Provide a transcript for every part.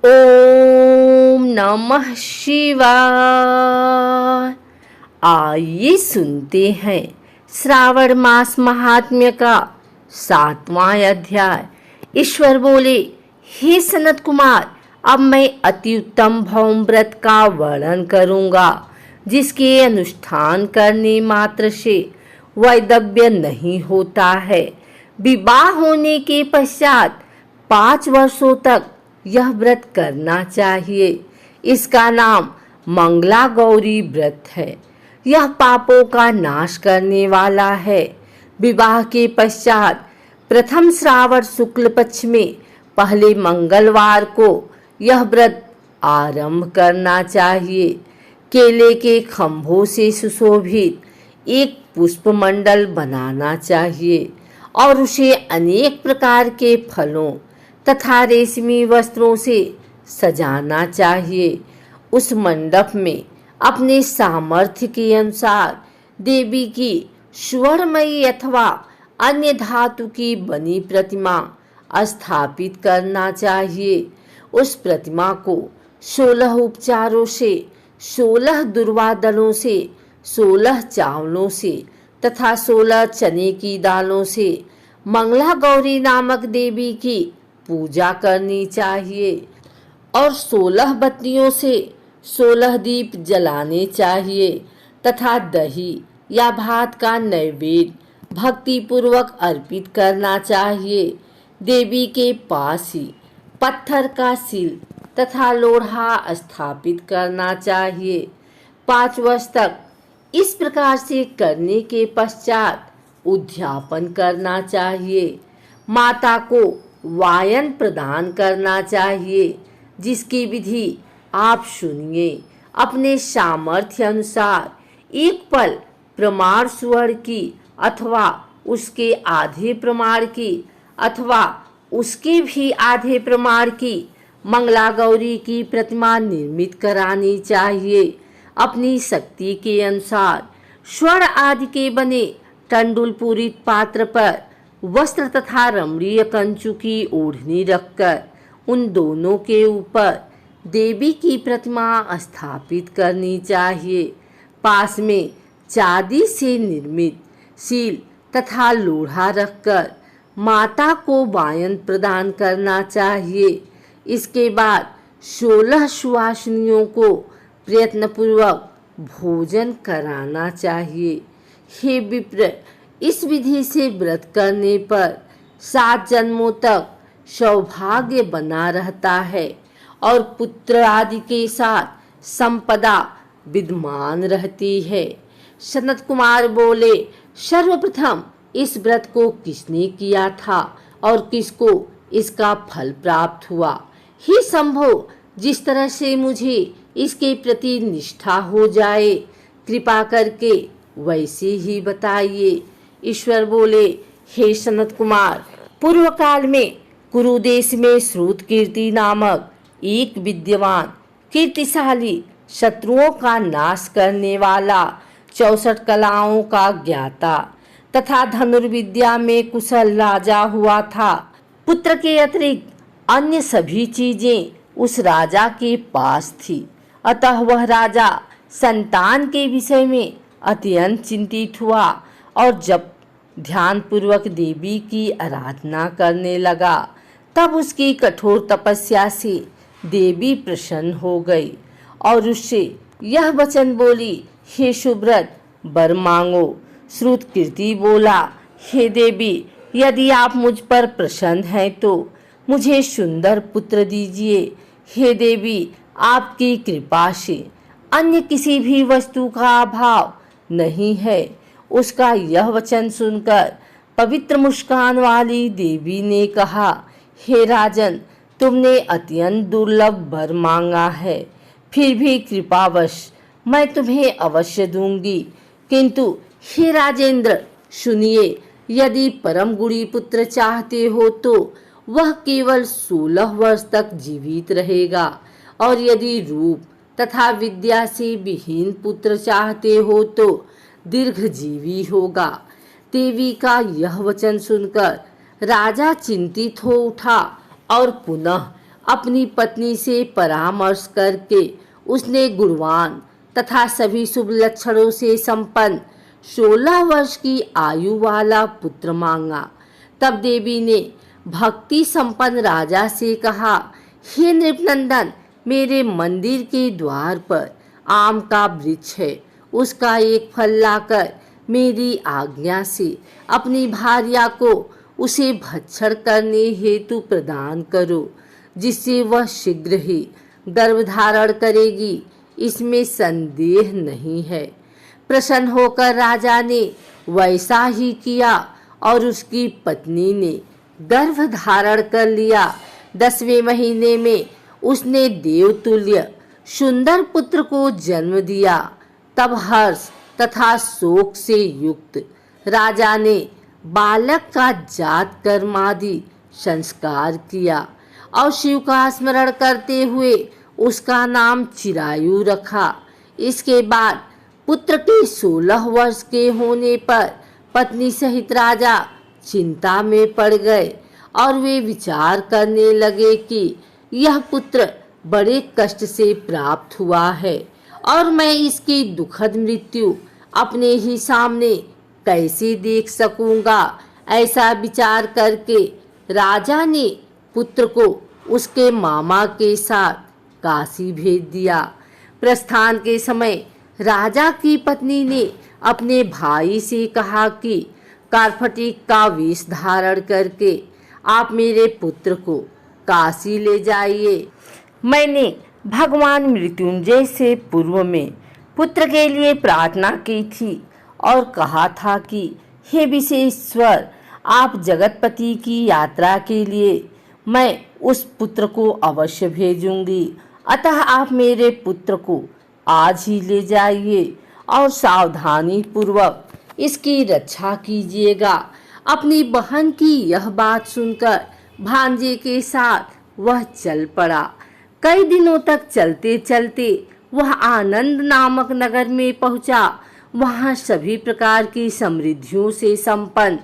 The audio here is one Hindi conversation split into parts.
ओम नमः शिवाय। आइए सुनते हैं श्रावण मास महात्म्य का 7वां अध्याय। ईश्वर बोले, हे सनत कुमार, अब मैं अति उत्तम भौम व्रत का वर्णन करूंगा, जिसके अनुष्ठान करने मात्र से वैदव्य नहीं होता है। विवाह होने के पश्चात 5 वर्षों तक यह व्रत करना चाहिए। इसका नाम मंगला गौरी व्रत है। यह पापों का नाश करने वाला है। विवाह के पश्चात प्रथम श्रावण शुक्ल पक्ष में पहले मंगलवार को यह व्रत आरंभ करना चाहिए। केले के खंभों से सुशोभित एक पुष्पमंडल बनाना चाहिए और उसे अनेक प्रकार के फलों तथा रेशमी वस्त्रों से सजाना चाहिए। उस मंडप में अपने सामर्थ्य के अनुसार देवी की स्वर्णमयी अथवा अन्य धातु की बनी प्रतिमा स्थापित करना चाहिए। उस प्रतिमा को 16 उपचारों से, 16 दुर्वा दलों से, 16 चावलों से तथा 16 चने की दालों से मंगला गौरी नामक देवी की पूजा करनी चाहिए और 16 बत्तियों से 16 दीप जलाने चाहिए तथा दही या भात का नैवेद्य भक्ति पूर्वक अर्पित करना चाहिए। देवी के पास ही पत्थर का सिल तथा लोढ़ा स्थापित करना चाहिए। 5 वर्ष तक इस प्रकार से करने के पश्चात उद्यापन करना चाहिए। माता को वायन प्रदान करना चाहिए, जिसकी विधि आप सुनिए। अपने सामर्थ्य अनुसार एक पल प्रमाण स्वर्ण की अथवा उसके आधे प्रमाण की अथवा उसके भी आधे प्रमाण की मंगला गौरी की प्रतिमा निर्मित करानी चाहिए। अपनी शक्ति के अनुसार स्वर्ण आदि के बने टंडुल पूरित पात्र पर वस्त्र तथा रमणीय कंचु की ओढ़नी रखकर उन दोनों के ऊपर देवी की प्रतिमा स्थापित करनी चाहिए। पास में चांदी से निर्मित सील तथा लोढ़ा रखकर माता को वायन प्रदान करना चाहिए। इसके बाद 16 सुवासिनियों को प्रयत्नपूर्वक भोजन कराना चाहिए। हे विप्र, इस विधि से व्रत करने पर 7 जन्मों तक सौभाग्य बना रहता है और पुत्र आदि के साथ संपदा विद्यमान रहती है। सनत कुमार बोले, सर्वप्रथम इस व्रत को किसने किया था और किसको इसका फल प्राप्त हुआ? हे शंभो, जिस तरह से मुझे इसके प्रति निष्ठा हो जाए, कृपा करके वैसे ही बताइए। ईश्वर बोले, हे सनत कुमार, पूर्व काल में कुरु देश में श्रुत कीर्ति नामक एक विद्यमान कीर्तिशाली शत्रुओं का नाश करने वाला 64 कलाओं का ज्ञाता तथा धनुर्विद्या में कुशल राजा हुआ था। पुत्र के अतिरिक्त अन्य सभी चीजें उस राजा के पास थी। अतः वह राजा संतान के विषय में अत्यंत चिंतित हुआ और जब ध्यान पूर्वक देवी की आराधना करने लगा, तब उसकी कठोर तपस्या से देवी प्रसन्न हो गई और उससे यह वचन बोली, हे सुव्रत, वर मांगो। श्रुत कीर्ति बोला, हे देवी, यदि आप मुझ पर प्रसन्न हैं तो मुझे सुंदर पुत्र दीजिए। हे देवी, आपकी कृपा से अन्य किसी भी वस्तु का अभाव नहीं है। उसका यह वचन सुनकर पवित्र मुस्कान वाली देवी ने कहा, हे राजन, तुमने अत्यंत दुर्लभ वर मांगा है, फिर भी कृपावश मैं तुम्हें अवश्य दूंगी। किंतु हे राजेंद्र, सुनिए, यदि परम गुणी पुत्र चाहते हो तो वह केवल 16 वर्ष तक जीवित रहेगा और यदि रूप तथा विद्या से विहीन पुत्र चाहते हो तो दीर्घजीवी होगा। देवी का यह वचन सुनकर राजा चिंतित हो उठा और पुनः अपनी पत्नी से परामर्श करके उसने गुणवान तथा सभी शुभ लक्षणों से संपन्न 16 वर्ष की आयु वाला पुत्र मांगा। तब देवी ने भक्ति संपन्न राजा से कहा, हे नृपनंदन, मेरे मंदिर के द्वार पर आम का वृक्ष है, उसका एक फल लाकर मेरी आज्ञा से अपनी भार्या को उसे भक्षण करने हेतु प्रदान करो, जिससे वह शीघ्र ही गर्भधारण करेगी, इसमें संदेह नहीं है। प्रसन्न होकर राजा ने वैसा ही किया और उसकी पत्नी ने गर्भ धारण कर लिया। 10वें महीने में उसने देवतुल्य सुंदर पुत्र को जन्म दिया। तब हर्ष तथा शोक से युक्त राजा ने बालक का जात कर्मादि संस्कार किया और शिव का स्मरण करते हुए उसका नाम चिरायु रखा। इसके बाद पुत्र के 16 वर्ष के होने पर पत्नी सहित राजा चिंता में पड़ गए और वे विचार करने लगे कि यह पुत्र बड़े कष्ट से प्राप्त हुआ है और मैं इसकी दुखद मृत्यु अपने ही सामने कैसे देख सकूंगा। ऐसा विचार करके राजा ने पुत्र को उसके मामा के साथ काशी भेज दिया। प्रस्थान के समय राजा की पत्नी ने अपने भाई से कहा कि कार्फटिक का वेश धारण करके आप मेरे पुत्र को काशी ले जाइए। मैंने भगवान मृत्युंजय से पूर्व में पुत्र के लिए प्रार्थना की थी और कहा था कि हे विशेश्वर, आप जगतपति की यात्रा के लिए मैं उस पुत्र को अवश्य भेजूंगी, अतः आप मेरे पुत्र को आज ही ले जाइए और सावधानी पूर्वक इसकी रक्षा कीजिएगा। अपनी बहन की यह बात सुनकर भांजे के साथ वह चल पड़ा। कई दिनों तक चलते चलते वह आनंद नामक नगर में पहुंचा। वहां सभी प्रकार की समृद्धियों से संपन्न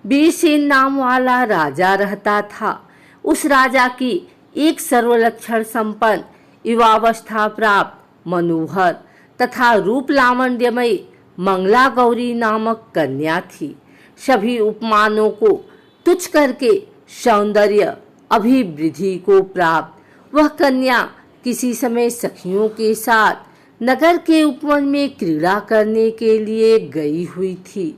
वीरसेन नाम वाला राजा रहता था। उस राजा की एक सर्वलक्षण संपन्न युवावस्था प्राप्त मनोहर तथा रूप लावण्यमयी मंगला गौरी नामक कन्या थी। सभी उपमानों को तुच्छ करके सौंदर्य अभिवृद्धि को प्राप्त वह कन्या किसी समय सखियों के साथ नगर के उपवन में क्रीड़ा करने के लिए गई हुई थी।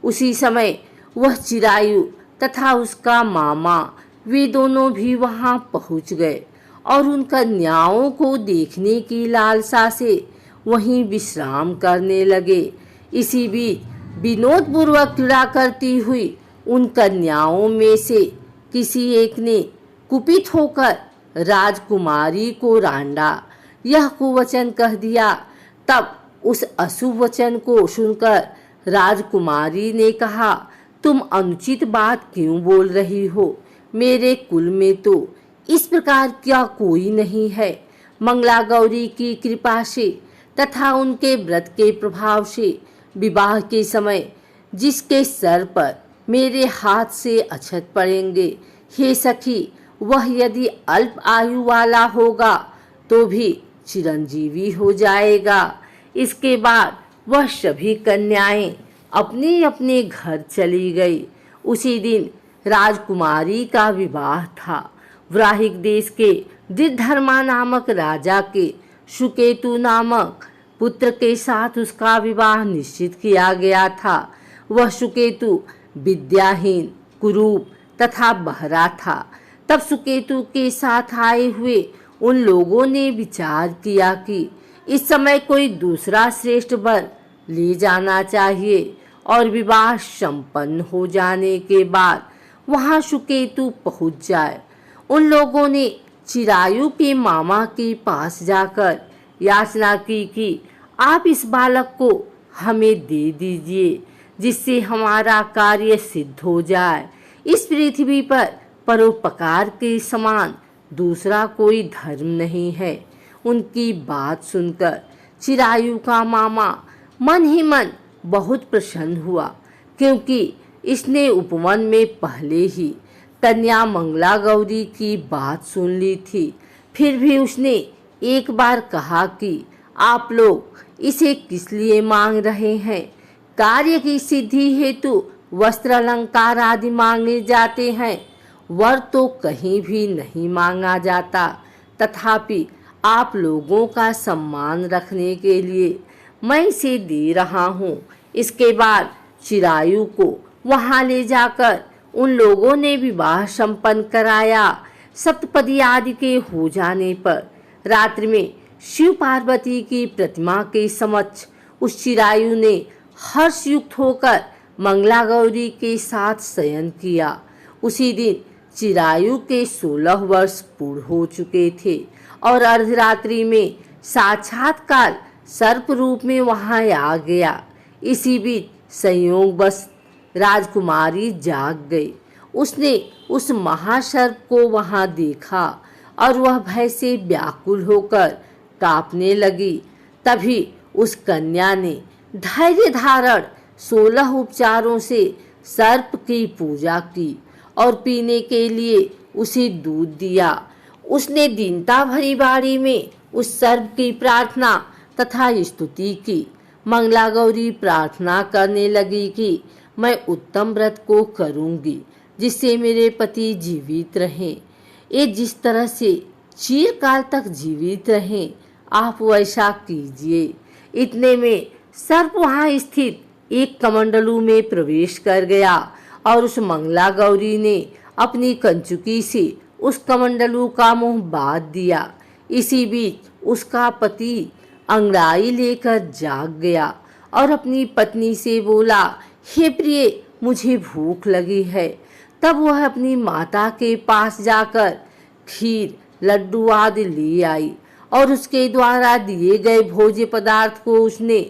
उसी समय वह चिरायु तथा उसका मामा वे दोनों भी वहां पहुंच गए और उन कन्याओं को देखने की लालसा से वहीं विश्राम करने लगे। इसी बीच विनोद पूर्वक क्रीड़ा करती हुई उन कन्याओं में से किसी एक ने कुपित होकर राजकुमारी को रांडा, यह कुवचन कह दिया। तब उस अशुभ वचन को सुनकर राजकुमारी ने कहा, तुम अनुचित बात क्यों बोल रही हो? मेरे कुल में तो इस प्रकार क्या कोई नहीं है। मंगला गौरी की कृपा से तथा उनके व्रत के प्रभाव से विवाह के समय जिसके सर पर मेरे हाथ से अक्षत पड़ेंगे, हे सखी, वह यदि अल्प आयु वाला होगा तो भी चिरंजीवी हो जाएगा। इसके बाद वह सभी कन्याएं अपने अपने घर चली गई। उसी दिन राजकुमारी का विवाह था। व्राहिक देश के दिधर्मा नामक राजा के सुकेतु नामक पुत्र के साथ उसका विवाह निश्चित किया गया था। वह सुकेतु विद्याहीन, कुरूप तथा बहरा था। तब सुकेतु के साथ आए हुए उन लोगों ने विचार किया कि इस समय कोई दूसरा श्रेष्ठ वर ले जाना चाहिए और विवाह संपन्न हो जाने के बाद वहां सुकेतु पहुंच जाए। उन लोगों ने चिरायु के मामा के पास जाकर याचना की कि आप इस बालक को हमें दे दीजिए, जिससे हमारा कार्य सिद्ध हो जाए। इस पृथ्वी पर परोपकार के समान दूसरा कोई धर्म नहीं है। उनकी बात सुनकर चिरायु का मामा मन ही मन बहुत प्रसन्न हुआ, क्योंकि इसने उपवन में पहले ही कन्या मंगला गौरी की बात सुन ली थी। फिर भी उसने एक बार कहा कि आप लोग इसे किस लिए मांग रहे हैं? कार्य की सिद्धि हेतु वस्त्र अलंकार आदि मांगे जाते हैं, वर तो कहीं भी नहीं मांगा जाता। तथापि आप लोगों का सम्मान रखने के लिए मैं इसे दे रहा हूँ। इसके बाद चिरायु को वहां ले जाकर उन लोगों ने विवाह संपन्न कराया। सप्तपदी आदि के हो जाने पर रात्रि में शिव पार्वती की प्रतिमा के समक्ष उस चिरायु ने हर्षयुक्त होकर मंगला गौरी के साथ शयन किया। उसी दिन चिरायु के 16 वर्ष पूर्ण हो चुके थे और अर्धरात्रि में साक्षात्कार सर्प रूप में वहां आ गया। इसी बीच संयोगवश राजकुमारी जाग गई। उसने उस महासर्प को वहां देखा और वह भय से व्याकुल होकर कांपने लगी। तभी उस कन्या ने धैर्य धारण 16 उपचारों से सर्प की पूजा की और पीने के लिए उसे दूध दिया। उसने दीनता भरी वाणी में उस सर्प की प्रार्थना तथा स्तुति की। मंगला गौरी प्रार्थना करने लगी कि मैं उत्तम व्रत को करूंगी जिससे मेरे पति जीवित रहें। ये जिस तरह से चिरकाल तक जीवित रहें, आप वैसा कीजिए। इतने में सर्प वहां स्थित एक कमंडलू में प्रवेश कर गया और उस मंगला गौरी ने अपनी कंचुकी से उस कमंडलू का मुंह बांध दिया। इसी बीच उसका पति अंगड़ाई लेकर जाग गया और अपनी पत्नी से बोला, हे प्रिय, मुझे भूख लगी है। तब वह अपनी माता के पास जाकर खीर, लड्डू आदि ले आई और उसके द्वारा दिए गए भोज्य पदार्थ को उसने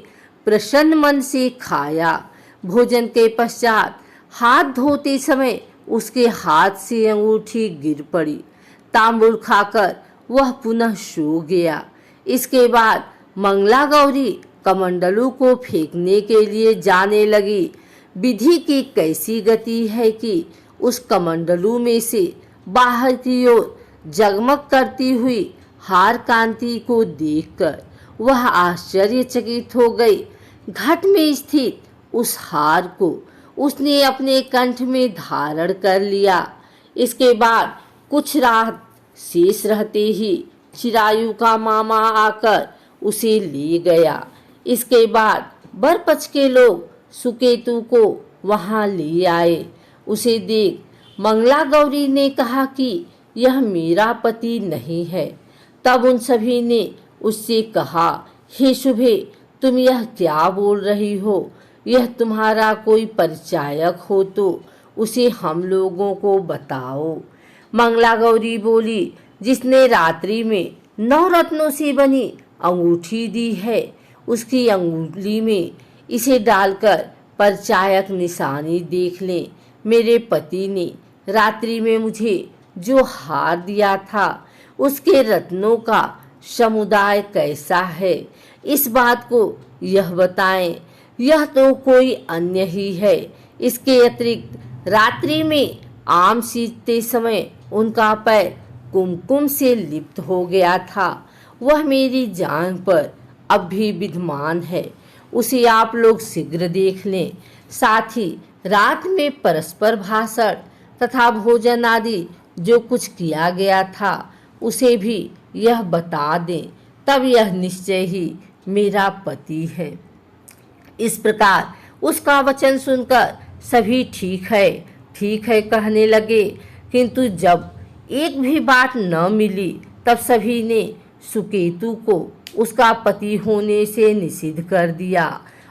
प्रसन्न मन से खाया। भोजन के पश्चात हाथ धोते समय उसके हाथ से अंगूठी गिर पड़ी। तांबुल खाकर वह पुनः सो गया। इसके बाद मंगला गौरी कमंडलू को फेंकने के लिए जाने लगी। विधि की कैसी गति है कि उस कमंडलू में से बाहर की ओर जगमग करती हुई हार कांति को देखकर वह आश्चर्यचकित हो गई। घट में स्थित उस हार को उसने अपने कंठ में धारण कर लिया। इसके बाद कुछ रात शेष रहते ही चिरायु का मामा आकर उसे ले गया। इसके बाद बरपक्ष के लोग सुकेतु को वहां ले आए। उसे देख मंगला गौरी ने कहा कि यह मेरा पति नहीं है। तब उन सभी ने उससे कहा, हे शुभे, तुम यह क्या बोल रही हो? यह तुम्हारा कोई परिचायक हो तो उसे हम लोगों को बताओ। मंगला गौरी बोली, जिसने रात्रि में 9 रत्नों से बनी अंगूठी दी है, उसकी अंगुली में इसे डालकर परिचायक निशानी देख लें। मेरे पति ने रात्रि में मुझे जो हार दिया था उसके रत्नों का समुदाय कैसा है, इस बात को यह बताएं। यह तो कोई अन्य ही है। इसके अतिरिक्त रात्रि में आम सींचते समय उनका पैर कुमकुम से लिप्त हो गया था। वह मेरी जांघ पर अब भी विद्यमान है। उसे आप लोग शीघ्र देख लें। साथ ही रात में परस्पर भाषण तथा भोजन आदि जो कुछ किया गया था उसे भी यह बता दें। तब यह निश्चय ही मेरा पति है। इस प्रकार उसका वचन सुनकर सभी ठीक है कहने लगे। किंतु जब एक भी बात न मिली तब सभी ने सुकेतु को उसका पति होने से निषिद्ध कर दिया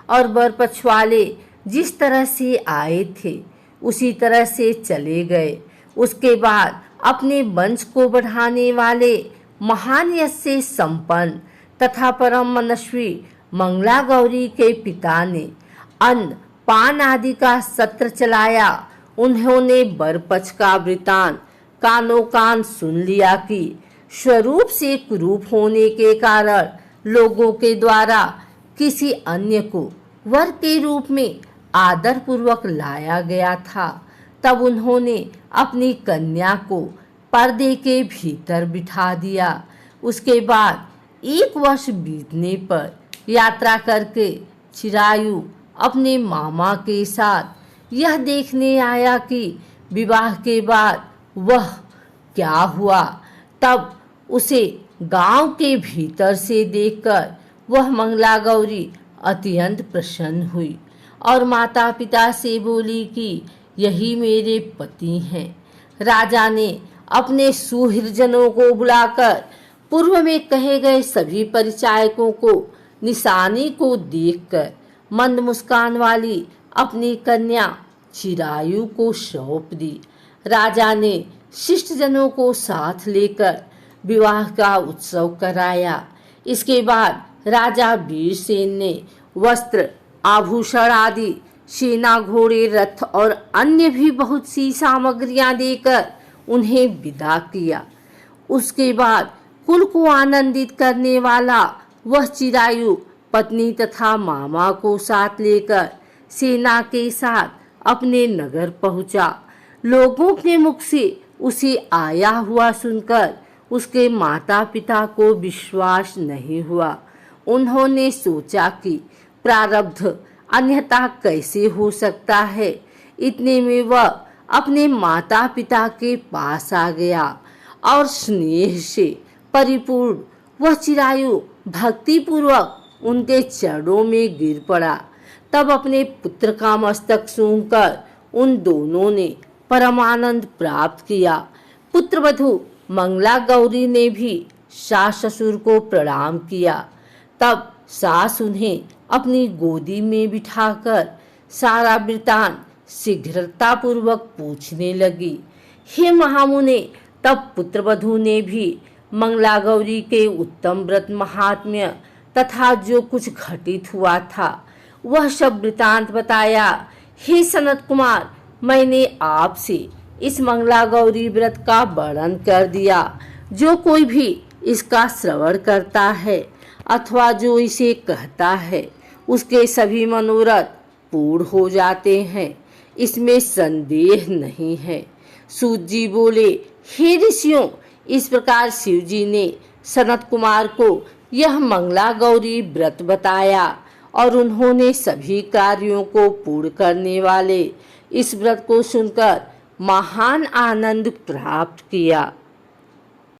और बरपक्ष वाले जिस तरह से आए थे उसी तरह से चले गए। उसके बाद अपने वंश को बढ़ाने वाले महान यश से संपन्न तथा परम मनस्वी मंगला गौरी के पिता ने अन्न पान आदि का सत्र चलाया। उन्होंने बरपक्ष का वृतांत कानो कान सुन लिया कि स्वरूप से कुरूप होने के कारण लोगों के द्वारा किसी अन्य को वर के रूप में आदर पूर्वक लाया गया था तब उन्होंने अपनी कन्या को पर्दे के भीतर बिठा दिया। उसके बाद 1 वर्ष बीतने पर यात्रा करके चिरायु अपने मामा के साथ यह देखने आया कि विवाह के बाद वह क्या हुआ। तब उसे गांव के भीतर से देखकर वह मंगला गौरी अत्यंत प्रसन्न हुई और माता पिता से बोली कि यही मेरे पति हैं। राजा ने अपने सुहृदजनों को बुलाकर पूर्व में कहे गए सभी परिचायकों को निशानी को देखकर मंद मुस्कान वाली अपनी कन्या चिरायु को सौंप दी। राजा ने शिष्टजनों को साथ लेकर विवाह का उत्सव कराया। इसके बाद राजा वीरसेन ने वस्त्र, आभूषण आदि, सेना, घोड़े, रथ और अन्य भी बहुत सी सामग्रियां देकर उन्हें विदा किया। उसके बाद कुल को आनंदित करने वाला वह चिरायु पत्नी तथा मामा को साथ लेकर सेना के साथ अपने नगर पहुंचा। लोगों के मुख से उसे आया हुआ सुनकर उसके माता पिता को विश्वास नहीं हुआ। उन्होंने सोचा कि प्रारब्ध अन्यथा कैसे हो सकता है। इतने में वह अपने माता पिता के पास आ गया और स्नेह से परिपूर्ण वह चिरायु भक्तिपूर्वक उनके चरणों में गिर पड़ा। तब अपने पुत्र का मस्तक सूंघकर उन दोनों ने परमानंद प्राप्त किया। पुत्रवधू मंगला गौरी ने भी सास ससुर को प्रणाम किया। तब सास उन्हें अपनी गोदी में बिठाकर सारा वृतांत शीघ्रतापूर्वक पूछने लगी। हे महामुने, तब पुत्रवधू ने भी मंगला गौरी के उत्तम व्रत महात्म्य तथा जो कुछ घटित हुआ था वह सब वृतांत बताया। हे सनत कुमार, मैंने आपसे इस मंगला गौरी व्रत का वर्णन कर दिया। जो कोई भी इसका श्रवण करता है अथवा जो इसे कहता है उसके सभी मनोरथ पूर्ण हो जाते हैं, इसमें संदेह नहीं है। सूत जी बोले, हे ऋषियों, इस प्रकार शिव जी ने सनत कुमार को यह मंगला गौरी व्रत बताया और उन्होंने सभी कार्यों को पूर्ण करने वाले इस व्रत को सुनकर महान आनंद प्राप्त किया।